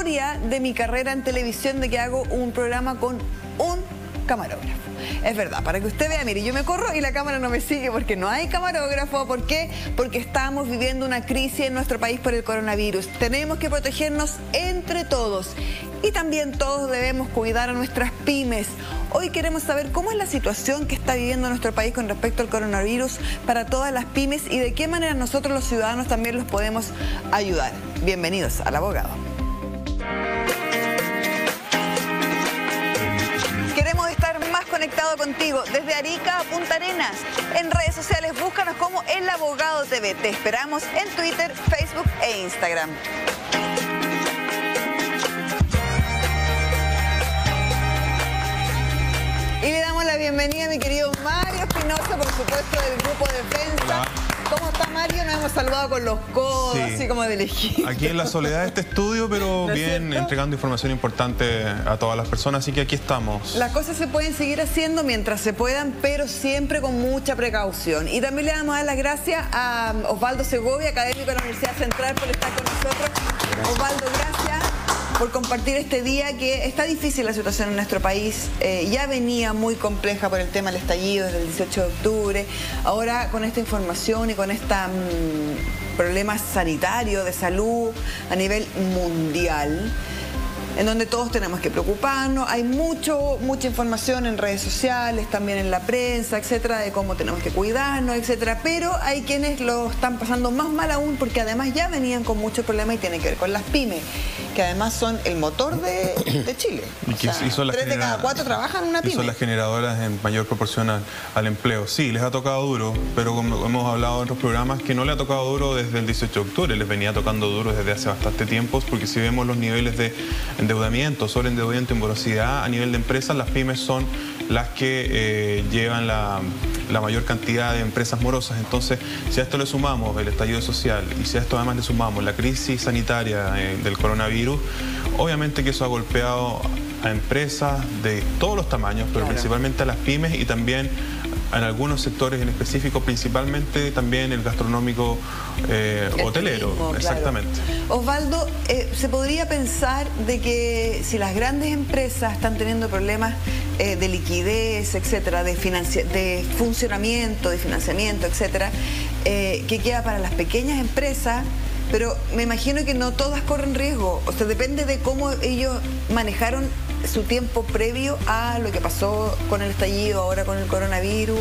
historia de mi carrera en televisión de que hago un programa con un camarógrafo. Es verdad, para que usted vea, mire, yo me corro y la cámara no me sigue porque no hay camarógrafo. ¿Por qué? Porque estamos viviendo una crisis en nuestro país por el coronavirus. Tenemos que protegernos entre todos y también todos debemos cuidar a nuestras pymes. Hoy queremos saber cómo es la situación que está viviendo nuestro país con respecto al coronavirus para todas las pymes y de qué manera nosotros los ciudadanos también los podemos ayudar. Bienvenidos al Abogado. Queremos estar más conectados contigo desde Arica a Punta Arenas. En redes sociales búscanos como El Abogado TV. Te esperamos en Twitter, Facebook e Instagram. Y le damos la bienvenida a mi querido Mario Espinosa, por supuesto, del Grupo Defensa. Hola. ¿Cómo está Mario? Nos hemos saludado con los codos, sí, así como de lejito. Aquí en la soledad de este estudio, pero ¿no es bien, cierto? entregando información importante a todas las personas, así que aquí estamos. Las cosas se pueden seguir haciendo mientras se puedan, pero siempre con mucha precaución. Y también le damos a dar las gracias a Osvaldo Segovia, académico de la Universidad Central, por estar con nosotros. Gracias. Osvaldo, gracias por compartir este día, que está difícil la situación en nuestro país. Ya venía muy compleja por el tema del estallido desde el 18 de octubre. Ahora con esta información y con este problema sanitario de salud a nivel mundial, en donde todos tenemos que preocuparnos. Hay mucha información en redes sociales, también en la prensa, etcétera, de cómo tenemos que cuidarnos, etcétera. Pero hay quienes lo están pasando más mal aún porque además ya venían con muchos problemas y tienen que ver con las pymes, que además son el motor de Chile. Y que son las 3 de cada 4 trabajan en una pyme. Y son las generadoras en mayor proporción al empleo. Sí, les ha tocado duro, pero como hemos hablado en otros programas, que no le ha tocado duro desde el 18 de octubre, les venía tocando duro desde hace bastante tiempo, porque si vemos los niveles de endeudamiento, sobreendeudamiento y morosidad a nivel de empresas, las pymes son las que llevan la mayor cantidad de empresas morosas. Entonces, si a esto le sumamos el estallido social y si a esto además le sumamos la crisis sanitaria del coronavirus, obviamente que eso ha golpeado a empresas de todos los tamaños, pero claro, principalmente a las pymes y también en algunos sectores en específico, principalmente también el gastronómico hotelero. Turismo, exactamente. Claro. Osvaldo, ¿se podría pensar de que si las grandes empresas están teniendo problemas de liquidez, etcétera, de funcionamiento, de financiamiento, etcétera, qué queda para las pequeñas empresas? Pero me imagino que no todas corren riesgo. O sea, depende de cómo ellos manejaron su tiempo previo a lo que pasó con el estallido, ahora con el coronavirus.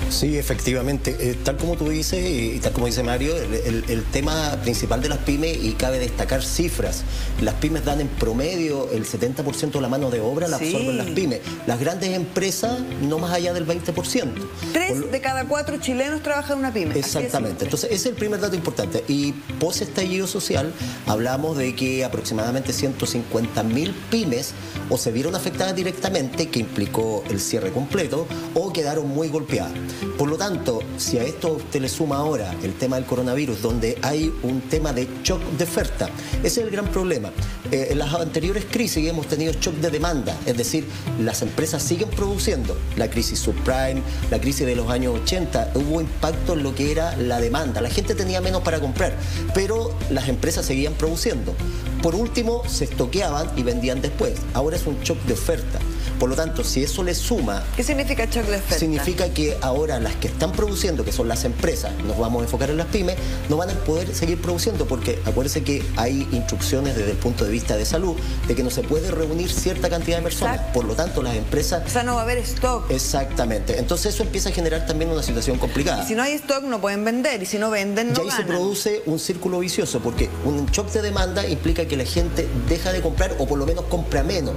Sí, efectivamente. Tal como tú dices y tal como dice Mario, el tema principal de las pymes, y cabe destacar cifras, las pymes dan en promedio el 70% de la mano de obra, la absorben las pymes. Las grandes empresas no más allá del 20%. 3 de cada 4 chilenos trabajan en una pyme. Exactamente. Entonces, ese es el primer dato importante. Y post estallido social, hablamos de que aproximadamente 150.000 pymes o se vieron afectadas directamente, que implicó el cierre completo, o quedaron muy golpeadas. Por lo tanto, si a esto usted le suma ahora el tema del coronavirus, donde hay un tema de shock de oferta, ese es el gran problema. En las anteriores crisis hemos tenido shock de demanda, es decir, las empresas siguen produciendo. La crisis subprime, la crisis de los años 80, hubo impacto en lo que era la demanda. La gente tenía menos para comprar, pero las empresas seguían produciendo. Por último, se estoqueaban y vendían después. Ahora es un shock de oferta. Por lo tanto, si eso le suma... ¿Qué significa shock de oferta? Significa que ahora las que están produciendo, que son las empresas, nos vamos a enfocar en las pymes, no van a poder seguir produciendo porque acuérdense que hay instrucciones desde el punto de vista de salud de que no se puede reunir cierta cantidad de personas. Exacto. Por lo tanto, las empresas... O sea, no va a haber stock. Exactamente. Entonces eso empieza a generar también una situación complicada. Y si no hay stock, no pueden vender. Y si no venden, no ganan. Y ahí se produce un círculo vicioso porque un shock de demanda implica que la gente deja de comprar o por lo menos compra menos.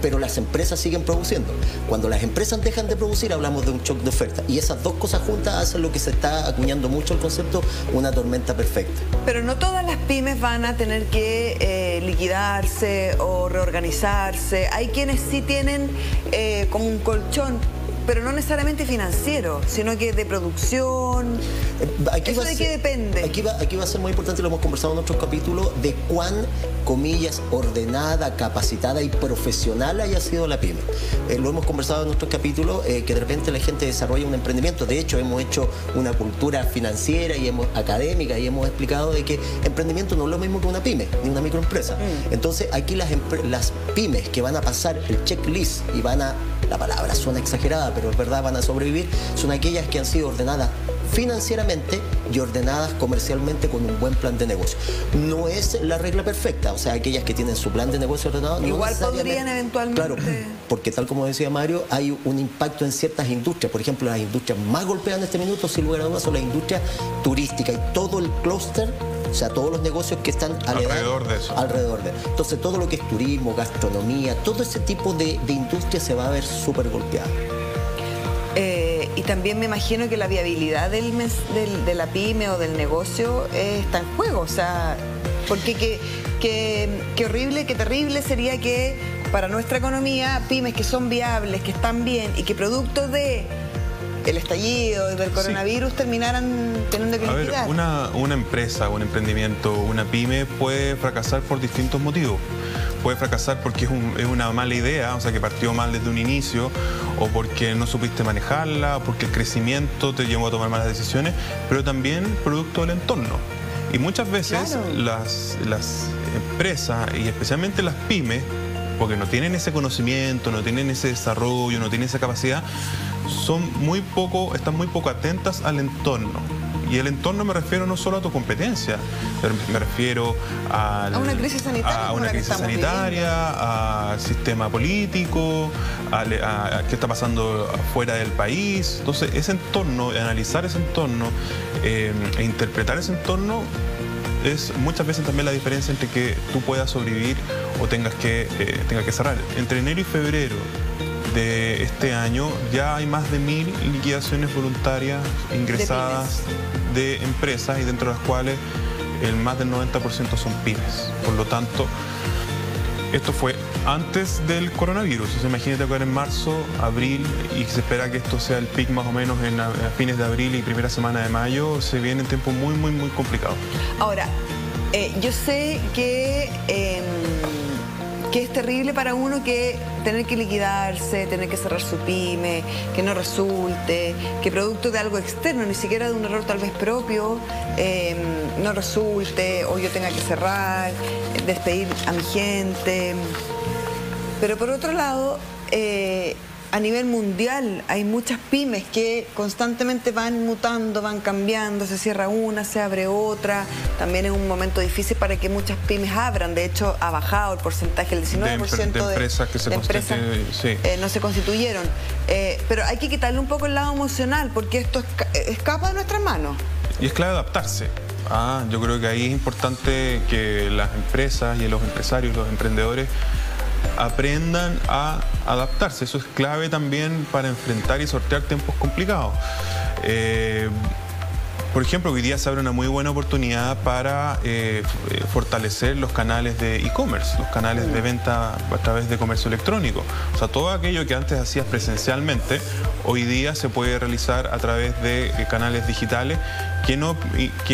Pero las empresas siguen produciendo. Cuando las empresas dejan de producir, hablamos de un shock de oferta. Y esas dos cosas juntas hacen lo que se está acuñando mucho el concepto, una tormenta perfecta. Pero no todas las pymes van a tener que liquidarse o reorganizarse. Hay quienes sí tienen como un colchón. pero no necesariamente financiero, sino que de producción. ¿Eso de qué depende? Aquí va a ser muy importante, lo hemos conversado en otros capítulos, de cuán, comillas, ordenada, capacitada y profesional haya sido la pyme. Lo hemos conversado en otros capítulos, que de repente la gente desarrolla un emprendimiento. De hecho, hemos hecho una cultura financiera y académica y hemos explicado de que emprendimiento no es lo mismo que una pyme, ni una microempresa. Entonces, aquí las pymes que van a pasar el checklist y la palabra suena exagerada, pero es verdad, van a sobrevivir, son aquellas que han sido ordenadas financieramente y ordenadas comercialmente con un buen plan de negocio. No es la regla perfecta, o sea, aquellas que tienen su plan de negocio ordenado... Igual no podrían eventualmente... Claro, porque tal como decía Mario, hay un impacto en ciertas industrias. Por ejemplo, las industrias más golpeadas en este minuto, sin lugar a dudas, son las industrias turísticas y todo el clúster, o sea, todos los negocios que están alrededor de eso. Entonces, todo lo que es turismo, gastronomía, todo ese tipo de industria se va a ver súper golpeada. Y también me imagino que la viabilidad de la pyme o del negocio está en juego. O sea, porque qué horrible, qué terrible sería que para nuestra economía, pymes que son viables, que están bien y que producto de el estallido del coronavirus terminaran teniendo que liquidar. A ver, una empresa, un emprendimiento, una pyme puede fracasar por distintos motivos. Puede fracasar porque es una mala idea, o sea, que partió mal desde un inicio, o porque no supiste manejarla, o porque el crecimiento te llevó a tomar malas decisiones, pero también producto del entorno. Y muchas veces claro, las empresas, y especialmente las pymes, porque no tienen ese conocimiento, no tienen ese desarrollo, no tienen esa capacidad, están muy poco atentas al entorno. Y el entorno me refiero no solo a tu competencia, me refiero a una crisis sanitaria, al sistema político, a qué está pasando afuera del país. Entonces, ese entorno, analizar ese entorno e interpretar ese entorno es muchas veces también la diferencia entre que tú puedas sobrevivir o tengas que cerrar. Entre enero y febrero de este año ya hay más de 1000 liquidaciones voluntarias ingresadas de empresas, y dentro de las cuales el más del 90% son pymes. Por lo tanto, esto fue antes del coronavirus. Entonces, imagínate que ahora en marzo, abril, y se espera que esto sea el pic más o menos a fines de abril y primera semana de mayo. Se vienen tiempos muy, muy, muy complicados. Ahora, yo sé que es terrible para uno que tener que liquidarse, tener que cerrar su pyme, que no resulte, que producto de algo externo, ni siquiera de un error tal vez propio, no resulte, o yo tenga que cerrar, despedir a mi gente. Pero por otro lado, a nivel mundial hay muchas pymes que constantemente van mutando, van cambiando, se cierra una, se abre otra. También es un momento difícil para que muchas pymes abran. De hecho, ha bajado el porcentaje, el 19% de empresas que no se constituyeron. Pero hay que quitarle un poco el lado emocional, porque esto escapa de nuestras manos. Y es clave adaptarse. Yo creo que ahí es importante que las empresas y los empresarios, los emprendedores, aprendan a adaptarse. Eso es clave también para enfrentar y sortear tiempos complicados. Por ejemplo, hoy día se abre una muy buena oportunidad para fortalecer los canales de e-commerce, los canales de venta a través de comercio electrónico. O sea, todo aquello que antes hacías presencialmente, hoy día se puede realizar a través de canales digitales que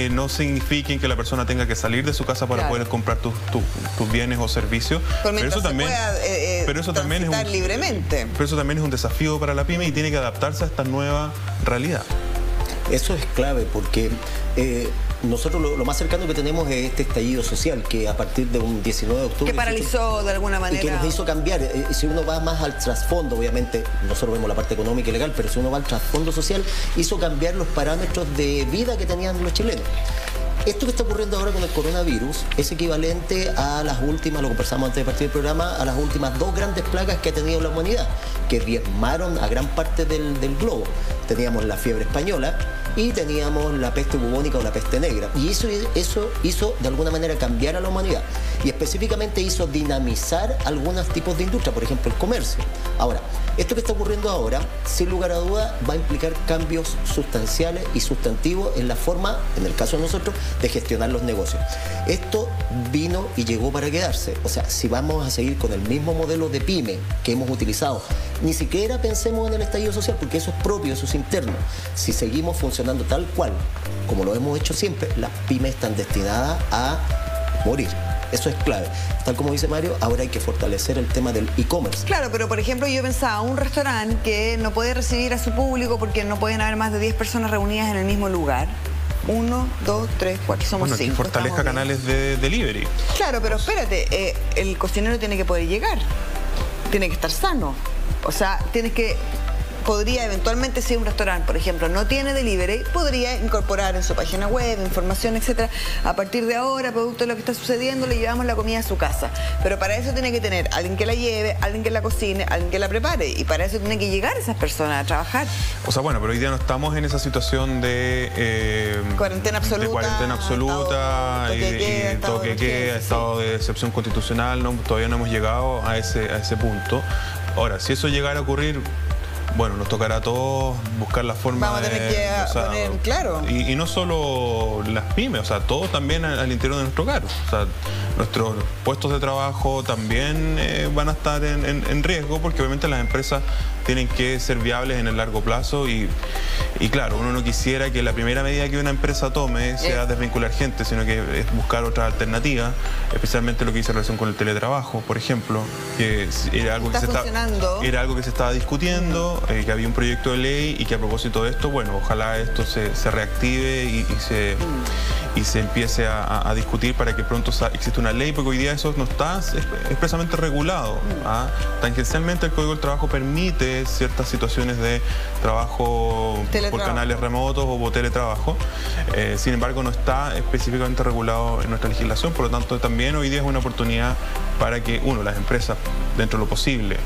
no signifiquen que la persona tenga que salir de su casa para poder comprar tus bienes o servicios. Pero eso también libremente. Pero eso también es un desafío para la pyme y tiene que adaptarse a esta nueva realidad. Eso es clave porque nosotros lo más cercano que tenemos es este estallido social que a partir de un 19 de octubre... Que paralizó de alguna manera. Y que nos hizo cambiar. Si uno va más al trasfondo, obviamente nosotros vemos la parte económica y legal, pero si uno va al trasfondo social, hizo cambiar los parámetros de vida que tenían los chilenos. Esto que está ocurriendo ahora con el coronavirus es equivalente a las últimas, lo conversamos antes de partir del programa, a las últimas 2 grandes plagas que ha tenido la humanidad, que diezmaron a gran parte del globo. Teníamos la fiebre española y teníamos la peste bubónica o la peste negra. Y eso hizo de alguna manera cambiar a la humanidad. Y específicamente hizo dinamizar algunos tipos de industria, por ejemplo el comercio. Ahora, Esto que está ocurriendo ahora, sin lugar a duda, va a implicar cambios sustanciales y sustantivos en la forma, en el caso de nosotros, de gestionar los negocios. Esto vino y llegó para quedarse. O sea, si vamos a seguir con el mismo modelo de pyme que hemos utilizado, ni siquiera pensemos en el estallido social, porque eso es propio, eso es interno. Si seguimos funcionando tal cual, como lo hemos hecho siempre, las pymes están destinadas a morir. Eso es clave. Tal como dice Mario, ahora hay que fortalecer el tema del e-commerce. Claro, pero por ejemplo yo pensaba, un restaurante que no puede recibir a su público porque no pueden haber más de 10 personas reunidas en el mismo lugar. 1, 2, 3, 4, somos 5. Que fortalezca canales de delivery. Claro, pero espérate, el cocinero tiene que poder llegar, tiene que estar sano. O sea, podría eventualmente, si un restaurante, por ejemplo, no tiene delivery, podría incorporar en su página web, información, etcétera. A partir de ahora, producto de lo que está sucediendo, le llevamos la comida a su casa. Pero para eso tiene que tener alguien que la lleve, alguien que la cocine, alguien que la prepare. Y para eso tiene que llegar esas personas a trabajar. O sea, bueno, pero hoy día no estamos en esa situación de cuarentena absoluta. De cuarentena absoluta y toque de queda, estado de excepción constitucional. No, todavía no hemos llegado a ese punto. Ahora, si eso llegara a ocurrir, bueno, nos tocará a todos buscar la forma Vamos a tener que poner, claro. Y no solo las pymes, o sea, todos también al interior de nuestro hogar. O sea, nuestros puestos de trabajo también van a estar en riesgo, porque obviamente las empresas tienen que ser viables en el largo plazo y claro, uno no quisiera que la primera medida que una empresa tome sea desvincular gente, sino que es buscar otras alternativas, especialmente lo que dice relación con el teletrabajo, por ejemplo, que era algo que se estaba discutiendo, que había un proyecto de ley y que a propósito de esto, bueno, ojalá esto se reactive y se empiece a discutir para que pronto exista una ley, porque hoy día eso no está expresamente regulado. Tangencialmente el Código del Trabajo permite ciertas situaciones de trabajo por canales remotos o teletrabajo, sin embargo no está específicamente regulado en nuestra legislación, por lo tanto también hoy día es una oportunidad para que, las empresas, dentro de lo posible,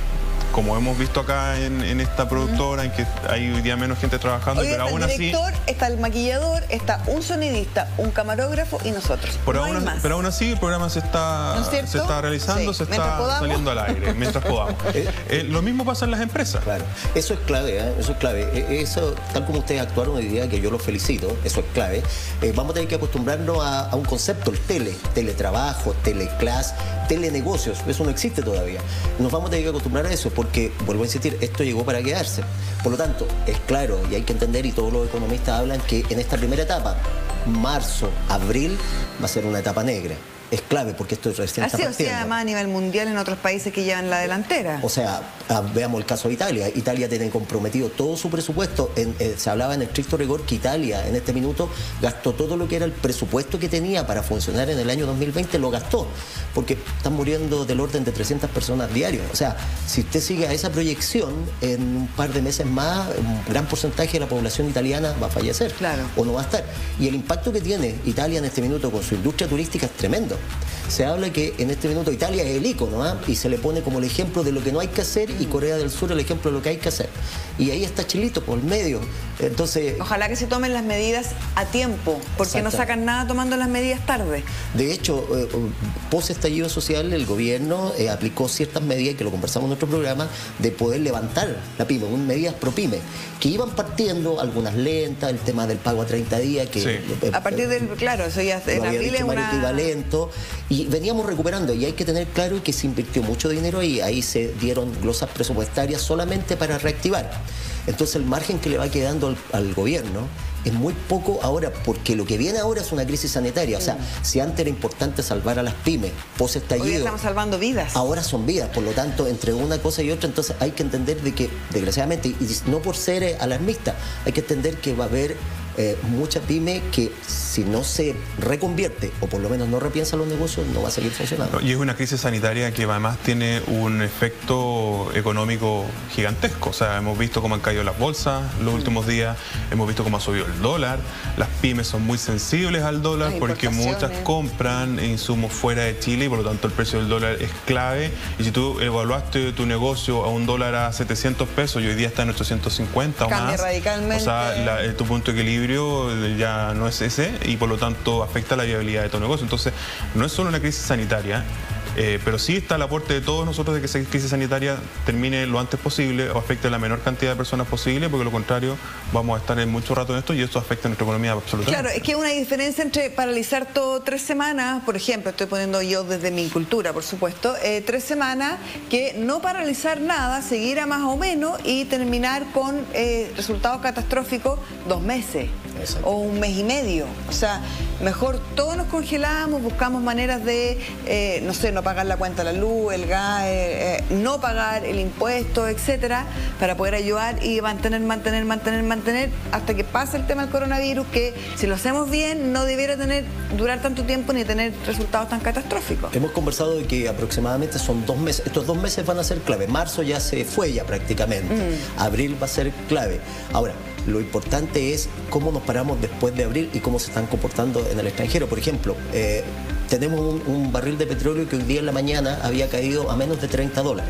como hemos visto acá en esta productora, en que hay hoy día menos gente trabajando, pero aún así... Está el director, está el maquillador, está un sonidista, un camarógrafo y nosotros. Pero aún así el programa se está realizando, se está saliendo al aire, mientras podamos. Lo mismo pasa en las empresas. Claro, eso es clave, eso es clave. Eso, tal como ustedes actuaron hoy día, que yo los felicito, eso es clave. Vamos a tener que acostumbrarnos a un concepto, el teletrabajo, teleclass, telenegocios, eso no existe todavía. Nos vamos a tener que acostumbrar a eso, porque, vuelvo a insistir, esto llegó para quedarse. Por lo tanto, es claro, y hay que entender, y todos los economistas hablan, que en esta primera etapa, marzo, abril, va a ser una etapa negra. Es clave porque esto recién está partiendo. Así, o sea, además a nivel mundial en otros países que llevan la delantera. O sea, veamos el caso de Italia. Italia tiene comprometido todo su presupuesto. Se hablaba en estricto rigor que Italia en este minuto gastó todo lo que era el presupuesto que tenía para funcionar en el año 2020, lo gastó. Porque están muriendo del orden de 300 personas diarios. O sea, si usted sigue a esa proyección, en un par de meses más, un gran porcentaje de la población italiana va a fallecer. Claro. O no va a estar. Y el impacto que tiene Italia en este minuto con su industria turística es tremendo. Se habla que en este minuto Italia es el ícono, y se le pone como el ejemplo de lo que no hay que hacer, y Corea del Sur el ejemplo de lo que hay que hacer. Y ahí está Chilito por el medio. Entonces, ojalá que se tomen las medidas a tiempo, porque no sacan nada tomando las medidas tarde. De hecho, post estallido social, el gobierno aplicó ciertas medidas, que lo conversamos en nuestro programa, de poder levantar la pyme, medidas pro pyme, que iban partiendo, algunas lentas, el tema del pago a 30 días, que a partir del, claro, eso ya en abril es una... equivalente, y veníamos recuperando, y hay que tener claro que se invirtió mucho dinero ahí se dieron glosas presupuestarias solamente para reactivar. Entonces el margen que le va quedando al gobierno es muy poco ahora, porque lo que viene ahora es una crisis sanitaria. O sea, si antes era importante salvar a las pymes, post estallido, hoy estamos salvando vidas. Ahora son vidas, por lo tanto, entre una cosa y otra, entonces hay que entender de que, desgraciadamente, y no por ser alarmista, hay que entender que va a haber mucha pyme que, si no se reconvierte o por lo menos no repiensa los negocios, no va a seguir funcionando. Y es una crisis sanitaria que además tiene un efecto económico gigantesco. O sea, hemos visto cómo han caído las bolsas los últimos días, hemos visto cómo ha subido el dólar. Las pymes son muy sensibles al dólar porque muchas compran insumos fuera de Chile y por lo tanto el precio del dólar es clave. Y si tú evaluaste tu negocio a $1 a 700 pesos y hoy día está en 850 o más, cambia radicalmente. O sea, tu punto de equilibrio ya no es ese y por lo tanto afecta la viabilidad de tu negocio. Entonces, no es solo una crisis sanitaria, Pero sí está el aporte de todos nosotros de que esa crisis sanitaria termine lo antes posible o afecte a la menor cantidad de personas posible, porque lo contrario vamos a estar en mucho rato en esto y esto afecta a nuestra economía absolutamente. Claro, es que hay una diferencia entre paralizar todo 3 semanas, por ejemplo, estoy poniendo yo desde mi cultura, por supuesto, 3 semanas, que no paralizar nada, seguir a más o menos y terminar con resultados catastróficos 2 meses. Exacto. O 1 mes y medio. O sea, mejor todos nos congelamos, buscamos maneras de, no sé, no pagar la cuenta de la luz, el gas, no pagar el impuesto, etcétera, para poder ayudar y mantener hasta que pase el tema del coronavirus, que si lo hacemos bien no debiera durar tanto tiempo ni tener resultados tan catastróficos. Hemos conversado de que aproximadamente son 2 meses. Estos 2 meses van a ser clave. Marzo ya se fue ya prácticamente. Abril va a ser clave. Ahora, lo importante es cómo nos paramos después de abril y cómo se están comportando en el extranjero. Por ejemplo, tenemos un barril de petróleo que hoy día en la mañana había caído a menos de $30.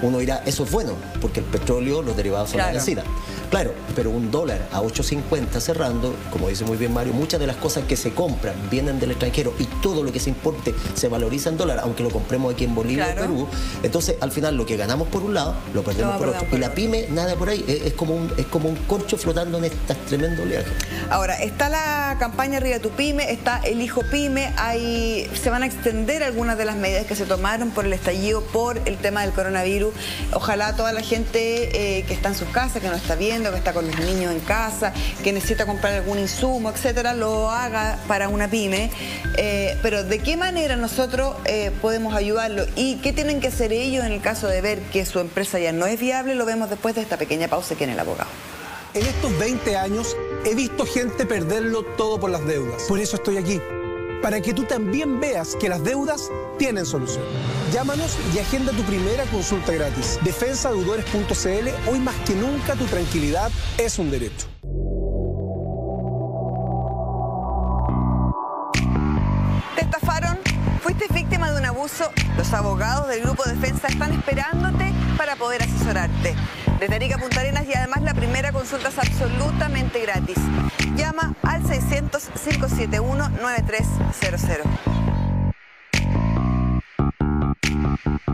Uno dirá, eso es bueno, porque el petróleo, los derivados son la benzina. Claro, pero $1 a 8.50 cerrando, como dice muy bien Mario, muchas de las cosas que se compran vienen del extranjero y todo lo que se importe se valoriza en dólar, aunque lo compremos aquí en Bolivia o Perú. Entonces, al final, lo que ganamos por un lado, lo perdemos por otro. Y la pyme, nada por ahí, es como un corcho flotando en estas tremendos oleajes. Ahora, está la campaña Arriba Tu Pyme, está el Hijo Pyme, se van a extender algunas de las medidas que se tomaron por el estallido, por el tema del coronavirus. Ojalá toda la gente que está en sus casas, que no está viendo, que está con los niños en casa, que necesita comprar algún insumo, etcétera, lo haga para una pyme. Pero ¿de qué manera nosotros podemos ayudarlo? ¿Y qué tienen que hacer ellos en el caso de ver que su empresa ya no es viable? Lo vemos después de esta pequeña pausa aquí en El Abogado. En estos 20 años he visto gente perderlo todo por las deudas. Por eso estoy aquí, para que tú también veas que las deudas tienen solución. Llámanos y agenda tu primera consulta gratis. Defensadeudores.cl. Hoy más que nunca tu tranquilidad es un derecho. ¿Te estafaron? ¿Fuiste víctima de un abuso? Los abogados del Grupo Defensa están esperándote para poder asesorarte. Desde Arica a Punta Arenas, y además la primera consulta es absolutamente gratis. Llama al 600-571-9300.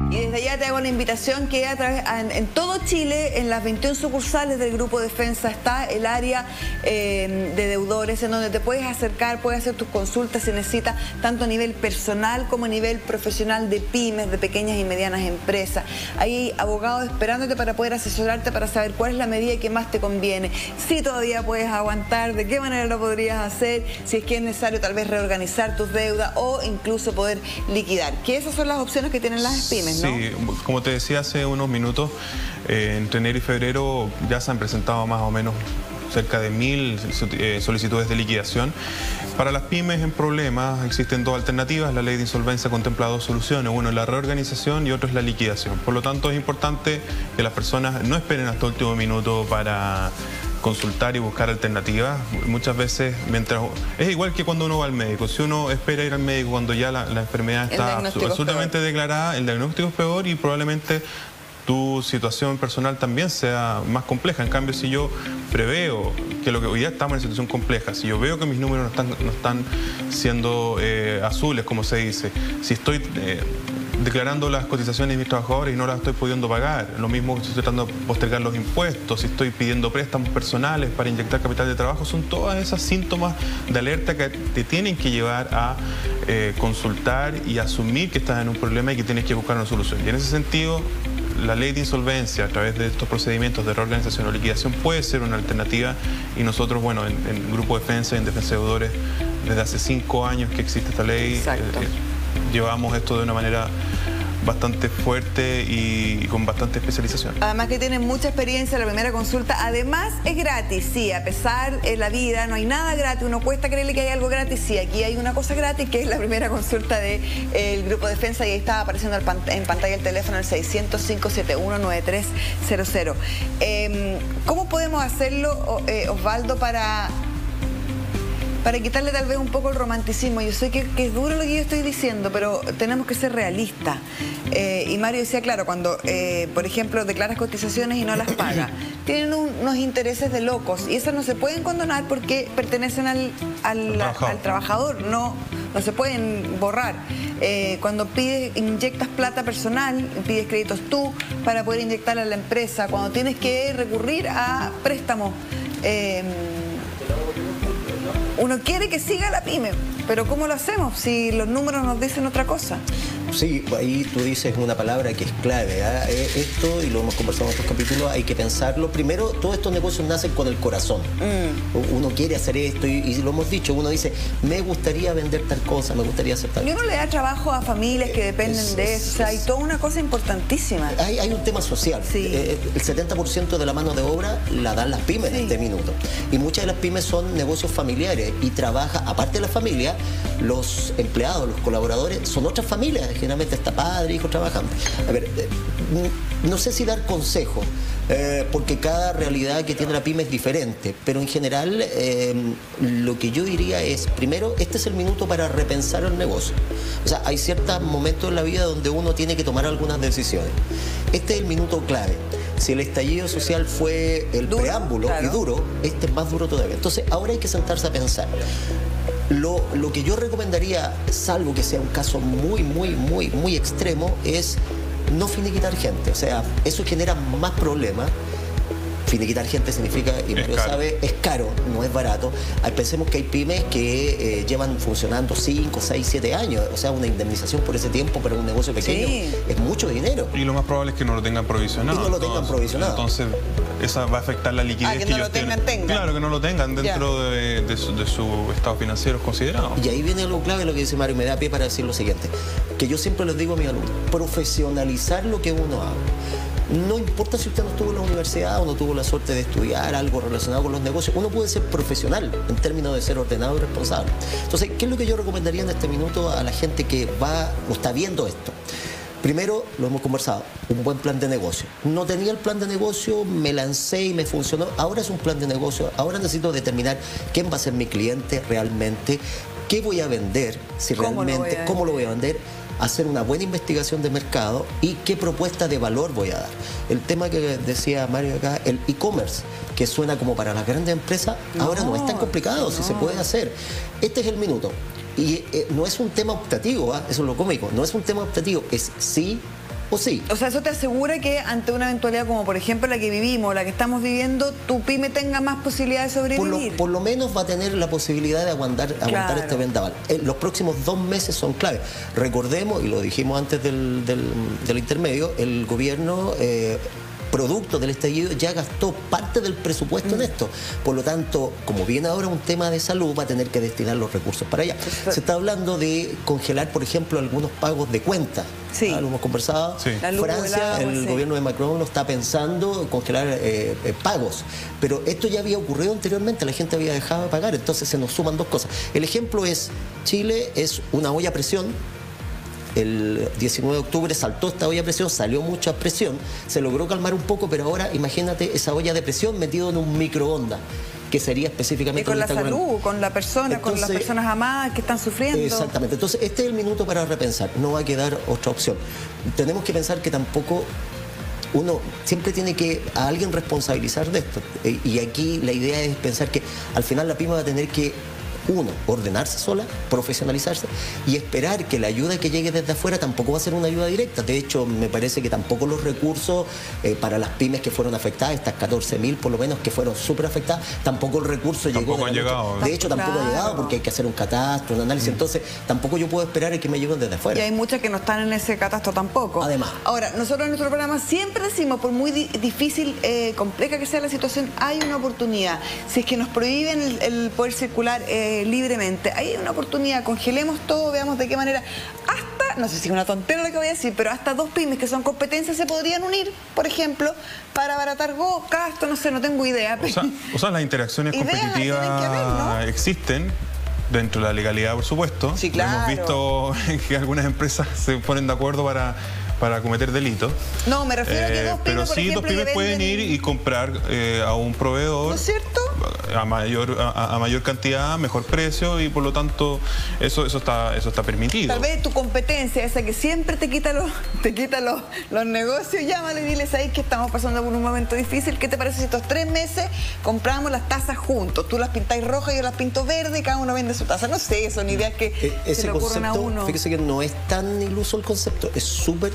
Y desde allá te hago la invitación que en todo Chile, en las 21 sucursales del Grupo Defensa, está el área de deudores, en donde te puedes acercar, puedes hacer tus consultas si necesitas, tanto a nivel personal como a nivel profesional, de pymes, de pequeñas y medianas empresas. Hay abogados esperándote para poder asesorarte, para saber cuál es la medida que más te conviene, si todavía puedes aguantar, de qué manera lo podrías hacer, si es que es necesario tal vez reorganizar tus deudas o incluso poder liquidar. Que esas son las opciones que tienen las pymes, ¿no? Sí, como te decía hace unos minutos, entre enero y febrero ya se han presentado más o menos cerca de 1000 solicitudes de liquidación. Para las pymes en problemas existen 2 alternativas. La ley de insolvencia contempla 2 soluciones. Uno es la reorganización y otro es la liquidación. Por lo tanto, es importante que las personas no esperen hasta el último minuto para consultar y buscar alternativas. Muchas veces, es igual que cuando uno va al médico. Si uno espera ir al médico cuando ya la enfermedad está absolutamente declarada, el diagnóstico es peor y probablemente tu situación personal también sea más compleja. En cambio, si yo preveo que lo que hoy día estamos en situación compleja, si yo veo que mis números no están siendo azules, como se dice, si estoy declarando las cotizaciones de mis trabajadores y no las estoy pudiendo pagar, lo mismo si estoy tratando de postergar los impuestos, si estoy pidiendo préstamos personales para inyectar capital de trabajo, son todas esas síntomas de alerta que te tienen que llevar a consultar y asumir que estás en un problema y que tienes que buscar una solución. Y en ese sentido, la ley de insolvencia a través de estos procedimientos de reorganización o liquidación puede ser una alternativa, y nosotros, bueno, en Grupo Defensa y en Defensa de Deudores, desde hace 5 años que existe esta ley, llevamos esto de una manera bastante fuerte y con bastante especialización. Además que tienen mucha experiencia, la primera consulta. Además es gratis, sí, a pesar de la vida, no hay nada gratis, uno cuesta creerle que hay algo gratis, sí, aquí hay una cosa gratis que es la primera consulta del Grupo Defensa, y ahí está apareciendo en pantalla el teléfono, el 600-571-9300. ¿Cómo podemos hacerlo, Osvaldo, para quitarle tal vez un poco el romanticismo? Yo sé que es duro lo que yo estoy diciendo, pero tenemos que ser realistas. Y Mario decía, claro, cuando, por ejemplo, declaras cotizaciones y no las pagas, tienen unos intereses de locos, y esas no se pueden condonar porque pertenecen al trabajador, no se pueden borrar. cuando inyectas plata personal, pides créditos tú para poder inyectarla a la empresa, cuando tienes que recurrir a préstamos. Uno quiere que siga la pyme, pero ¿cómo lo hacemos si los números nos dicen otra cosa? Sí, ahí tú dices una palabra que es clave. Esto, y lo hemos conversado en otros capítulos, hay que pensarlo. Primero, todos estos negocios nacen con el corazón. Uno quiere hacer esto y lo hemos dicho, uno dice, me gustaría vender tal cosa, me gustaría hacer tal cosa. Y uno le da trabajo a familias que dependen de eso, hay toda una cosa importantísima. Hay un tema social. Sí. El 70% de la mano de obra la dan las pymes en este minuto. Y muchas de las pymes son negocios familiares y trabaja, aparte de la familia, los empleados, los colaboradores, son otras familias. Generalmente está padre, hijo trabajando. A ver, no sé si dar consejo, porque cada realidad que tiene la pyme es diferente, pero en general lo que yo diría es, primero, este es el minuto para repensar el negocio. O sea, hay ciertos momentos en la vida donde uno tiene que tomar algunas decisiones. Este es el minuto clave. Si el estallido social fue el preámbulo y duro, este es más duro todavía. Entonces, ahora hay que sentarse a pensar. Lo que yo recomendaría, salvo que sea un caso muy extremo, es no finiquitar gente. O sea, eso genera más problemas. Finiquitar gente significa, y Mario sabe, es caro, no es barato. Pensemos que hay pymes que llevan funcionando 5, 6, 7 años. O sea, una indemnización por ese tiempo para un negocio pequeño es mucho dinero. Y lo más probable es que no lo tengan provisionado. Y no lo tengan provisionado. Entonces, esa va a afectar la liquidez que no lo tengan. Claro, que no lo tengan dentro de su estado financiero considerado. Y ahí viene algo clave, lo que dice Mario, me da pie para decir lo siguiente, que yo siempre les digo a mis alumnos, profesionalizar lo que uno haga. No importa si usted no estuvo en la universidad o no tuvo la suerte de estudiar algo relacionado con los negocios, uno puede ser profesional en términos de ser ordenado y responsable. Entonces, ¿qué es lo que yo recomendaría en este minuto a la gente que va o está viendo esto? Primero, lo hemos conversado, un buen plan de negocio. No tenía el plan de negocio, me lancé y me funcionó. Ahora es un plan de negocio, ahora necesito determinar quién va a ser mi cliente realmente, qué voy a vender, si realmente, cómo lo voy a vender, hacer una buena investigación de mercado y qué propuesta de valor voy a dar. El tema que decía Mario acá, el e-commerce, que suena como para las grandes empresas, ahora no es tan complicado, si se puede hacer. Este es el minuto. Y no es un tema optativo, eso es lo cómico, no es un tema optativo, es sí o sí. O sea, eso te asegura que ante una eventualidad como por ejemplo la que vivimos, la que estamos viviendo, tu pyme tenga más posibilidades de sobrevivir. Por lo menos va a tener la posibilidad de aguantar este vendaval. Los próximos 2 meses son clave. Recordemos, y lo dijimos antes del intermedio, el gobierno producto del estallido ya gastó parte del presupuesto en esto. Por lo tanto, como viene ahora un tema de salud, va a tener que destinar los recursos para allá. Se está hablando de congelar, por ejemplo, algunos pagos de cuentas. Sí. Lo hemos conversado. Sí. Francia, el gobierno de Macron lo está pensando congelar pagos. Pero esto ya había ocurrido anteriormente, la gente había dejado de pagar, entonces se nos suman 2 cosas. El ejemplo es, Chile es una olla a presión. El 19 de octubre saltó esta olla de presión, salió mucha presión, se logró calmar un poco, pero ahora imagínate esa olla de presión metido en un microondas, que sería específicamente... Y con la salud, con la persona, entonces, con las personas amadas que están sufriendo. Exactamente, entonces este es el minuto para repensar, no va a quedar otra opción. Tenemos que pensar que tampoco... Uno siempre tiene que a alguien responsabilizar de esto, y aquí la idea es pensar que al final la pyme va a tener que ordenarse sola, profesionalizarse y esperar que la ayuda que llegue desde afuera tampoco va a ser una ayuda directa. De hecho, me parece que tampoco los recursos para las pymes que fueron afectadas, estas 14.000 por lo menos que fueron súper afectadas, tampoco el recurso llegó. De hecho, tampoco ha llegado porque hay que hacer un catastro, un análisis. Entonces, tampoco yo puedo esperar a que me lleguen desde afuera. Y hay muchas que no están en ese catastro tampoco. Además. Ahora, nosotros en nuestro programa siempre decimos, por muy difícil, compleja que sea la situación, hay una oportunidad. Si es que nos prohíben el poder circular libremente, hay una oportunidad, congelemos todo, veamos de qué manera, hasta, no sé si es una tontera lo que voy a decir, pero hasta 2 pymes que son competencias se podrían unir, por ejemplo, para abaratar gastos, no sé, no tengo idea. O sea, las interacciones competitivas existen dentro de la legalidad, por supuesto. Sí, claro. Hemos visto que algunas empresas se ponen de acuerdo para cometer delitos. No, me refiero a que 2 pymes, pero sí, 2 pymes pueden ir y comprar a un proveedor. ¿No es cierto? a mayor cantidad, mejor precio, y por lo tanto eso está permitido. Tal vez tu competencia, esa que siempre te quita los negocios, llámale y diles ahí que estamos pasando por un momento difícil. ¿Qué te parece si estos 3 meses compramos las tazas juntos? Tú las pintáis rojas, yo las pinto verde y cada uno vende su taza. No sé, son ideas que se le ocurren a uno. Fíjese que no es tan iluso el concepto,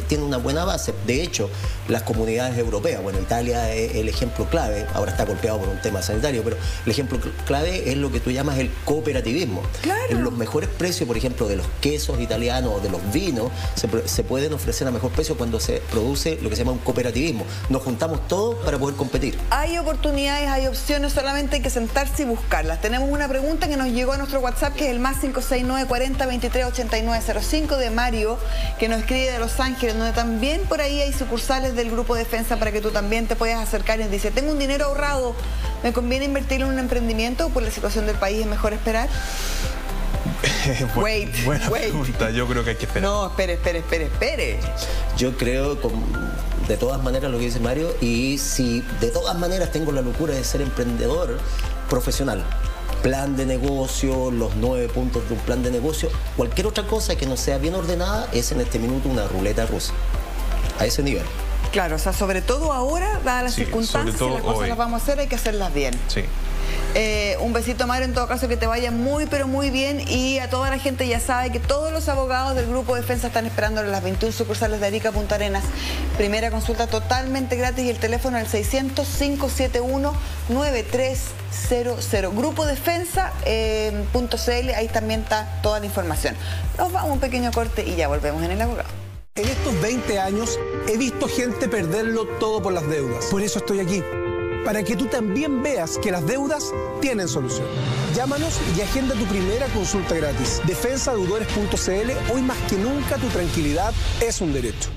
tiene una buena base. De hecho, las comunidades europeas, bueno, Italia es el ejemplo clave, ahora está golpeado por un tema sanitario, pero el ejemplo clave es lo que tú llamas el cooperativismo. Claro. En los mejores precios, por ejemplo, de los quesos italianos o de los vinos, se pueden ofrecer a mejor precio cuando se produce lo que se llama un cooperativismo. Nos juntamos todos para poder competir. Hay oportunidades, hay opciones, solamente hay que sentarse y buscarlas. Tenemos una pregunta que nos llegó a nuestro WhatsApp, que es el más 569 40 23 89 05 de Mario, que nos escribe de Los Ángeles, donde también por ahí hay sucursales del Grupo Defensa para que tú también te puedas acercar. Y nos dice: tengo un dinero ahorrado, ¿me conviene invertirlo en un emprendimiento o por la situación del país es mejor esperar? Buena pregunta, yo creo que hay que esperar. No, espere. Yo creo, de todas maneras, lo que dice Mario, y si de todas maneras tengo la locura de ser emprendedor profesional, plan de negocio, los 9 puntos de un plan de negocio, cualquier otra cosa que no sea bien ordenada es en este minuto una ruleta rusa, a ese nivel. Claro, o sea, sobre todo ahora, dadas las circunstancias, si las cosas las vamos a hacer, hay que hacerlas bien. Sí. Un besito, Mario, en todo caso que te vaya muy pero muy bien, y a toda la gente ya sabe que todos los abogados del Grupo Defensa están esperando en las 21 sucursales de Arica, Punta Arenas. Primera consulta totalmente gratis y el teléfono es el 600-571-9300. Grupodefensa.cl, ahí también está toda la información. Nos vamos a un pequeño corte y ya volvemos en El Abogado. En estos 20 años he visto gente perderlo todo por las deudas. Por eso estoy aquí, para que tú también veas que las deudas tienen solución. Llámanos y agenda tu primera consulta gratis. Defensadeudores.cl, hoy más que nunca tu tranquilidad es un derecho.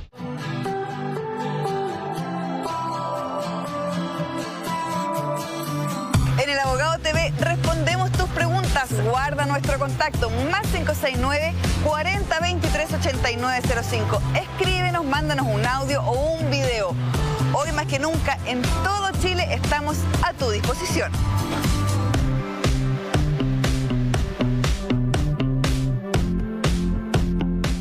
En El Abogado TV respondemos tus preguntas. Guarda nuestro contacto, más 569 40 23 89 05. Escríbenos, mándanos un audio o un video. Hoy más que nunca, en todo Chile, estamos a tu disposición.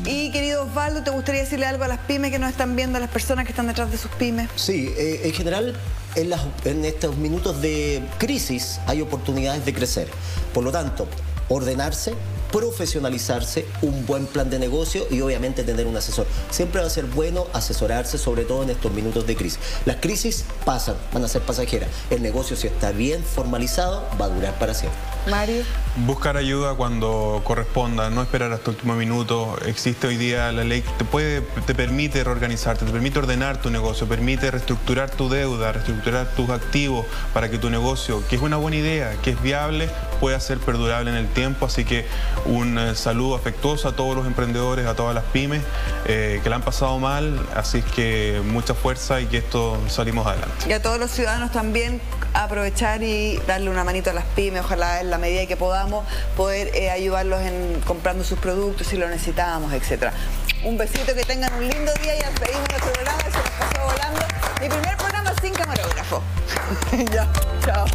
Y querido Osvaldo, ¿te gustaría decirle algo a las pymes que nos están viendo, a las personas que están detrás de sus pymes? Sí, en general, en estos minutos de crisis hay oportunidades de crecer. Por lo tanto, ordenarse, profesionalizarse, un buen plan de negocio y obviamente tener un asesor. Siempre va a ser bueno asesorarse, sobre todo en estos minutos de crisis. Las crisis pasan, van a ser pasajeras. El negocio, si está bien formalizado, va a durar para siempre. Mario. Buscar ayuda cuando corresponda, no esperar hasta el último minuto. Existe hoy día la ley que te permite reorganizarte, te permite ordenar tu negocio, permite reestructurar tu deuda, reestructurar tus activos para que tu negocio, que es una buena idea, que es viable, pueda ser perdurable en el tiempo. Así que un saludo afectuoso a todos los emprendedores, a todas las pymes que la han pasado mal. Así es que mucha fuerza y que esto salimos adelante. Y a todos los ciudadanos también aprovechar y darle una manito a las pymes, ojalá en la medida que podamos poder ayudarlos en comprando sus productos si lo necesitábamos, etc. Un besito, que tengan un lindo día y despedimos nuestro programa, se nos pasó volando. Mi primer programa sin camarógrafo. Ya, chao.